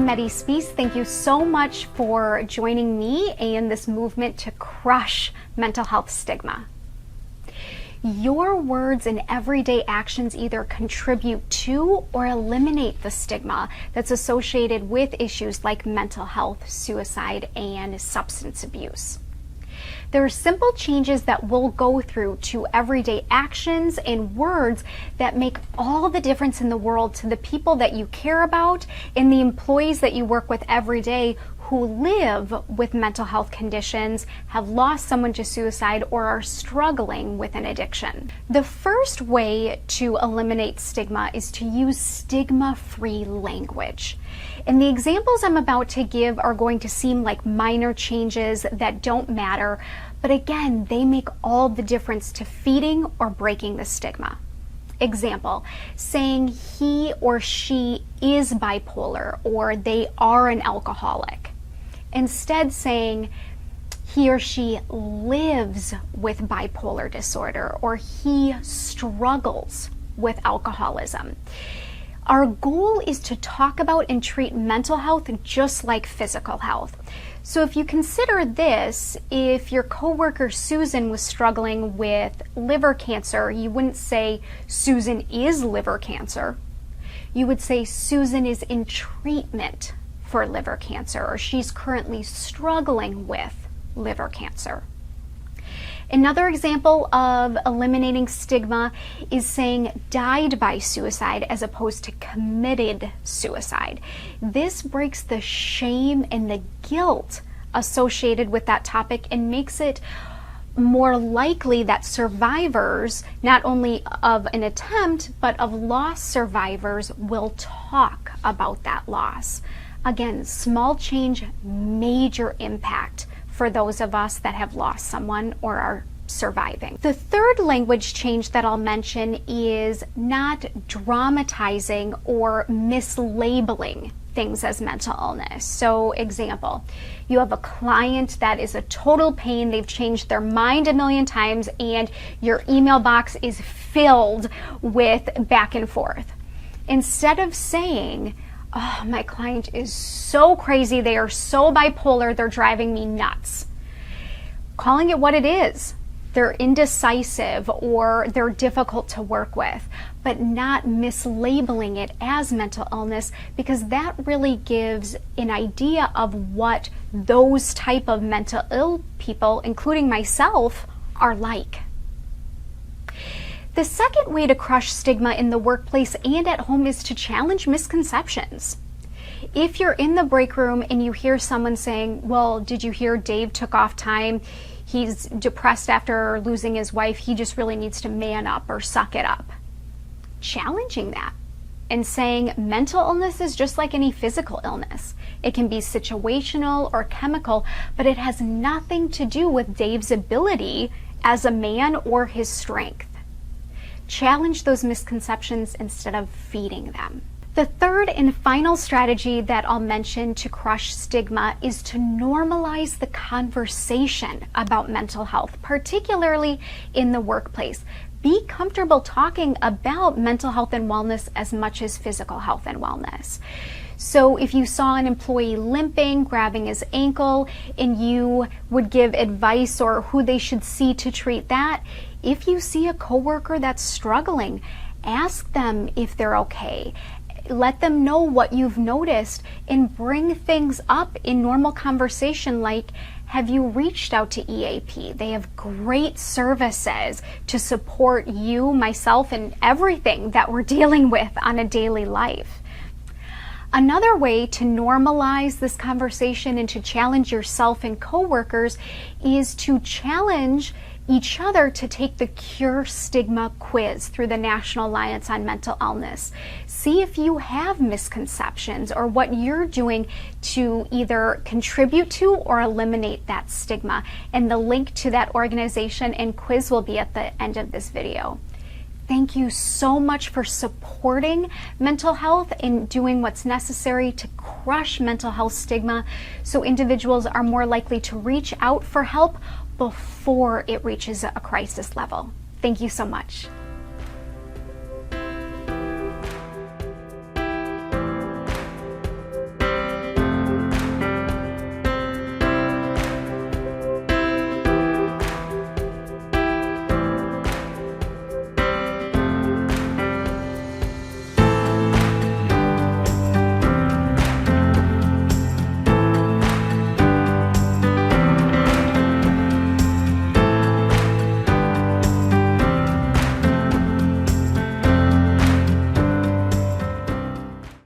Meddy's Peace. Thank you so much for joining me and this movement to crush mental health stigma. Your words and everyday actions either contribute to or eliminate the stigma that's associated with issues like mental health, suicide, and substance abuse. There are simple changes that we'll go through to everyday actions and words that make all the difference in the world to the people that you care about and the employees that you work with every day who live with mental health conditions, have lost someone to suicide, or are struggling with an addiction. The first way to eliminate stigma is to use stigma-free language. And the examples I'm about to give are going to seem like minor changes that don't matter, but again, they make all the difference to feeding or breaking the stigma. Example, saying he or she is bipolar or they are an alcoholic. Instead saying he or she lives with bipolar disorder or he struggles with alcoholism. Our goal is to talk about and treat mental health just like physical health. So if you consider this, if your coworker Susan was struggling with liver cancer, you wouldn't say Susan is liver cancer. You would say Susan is in treatment for liver cancer, or she's currently struggling with liver cancer. Another example of eliminating stigma is saying died by suicide as opposed to committed suicide. This breaks the shame and the guilt associated with that topic and makes it more likely that survivors, not only of an attempt, but of loss survivors, will talk about that loss. Again, small change, major impact for those of us that have lost someone or are surviving. The third language change that I'll mention is not dramatizing or mislabeling things as mental illness. So example, you have a client that is a total pain, they've changed their mind a million times, and your email box is filled with back and forth. Instead of saying, oh, my client is so crazy, they are so bipolar, they're driving me nuts. Calling it what it is. They're indecisive or they're difficult to work with, but not mislabeling it as mental illness, because that really gives an idea of what those type of mental ill people, including myself, are like. The second way to crush stigma in the workplace and at home is to challenge misconceptions. If you're in the break room and you hear someone saying, well, did you hear Dave took off time? He's depressed after losing his wife. He just really needs to man up or suck it up. Challenging that and saying mental illness is just like any physical illness. It can be situational or chemical, but it has nothing to do with Dave's ability as a man or his strength. Challenge those misconceptions instead of feeding them. The third and final strategy that I'll mention to crush stigma is to normalize the conversation about mental health, particularly in the workplace. Be comfortable talking about mental health and wellness as much as physical health and wellness. So if you saw an employee limping, grabbing his ankle, and you would give advice or who they should see to treat that, if you see a coworker that's struggling, ask them if they're okay. Let them know what you've noticed and bring things up in normal conversation like, have you reached out to EAP? They have great services to support you, myself, and everything that we're dealing with on a daily life. Another way to normalize this conversation and to challenge yourself and coworkers is to challenge each other to take the Cure Stigma quiz through the National Alliance on Mental Illness. See if you have misconceptions or what you're doing to either contribute to or eliminate that stigma. And the link to that organization and quiz will be at the end of this video. Thank you so much for supporting mental health and doing what's necessary to crush mental health stigma so individuals are more likely to reach out for help before it reaches a crisis level. Thank you so much.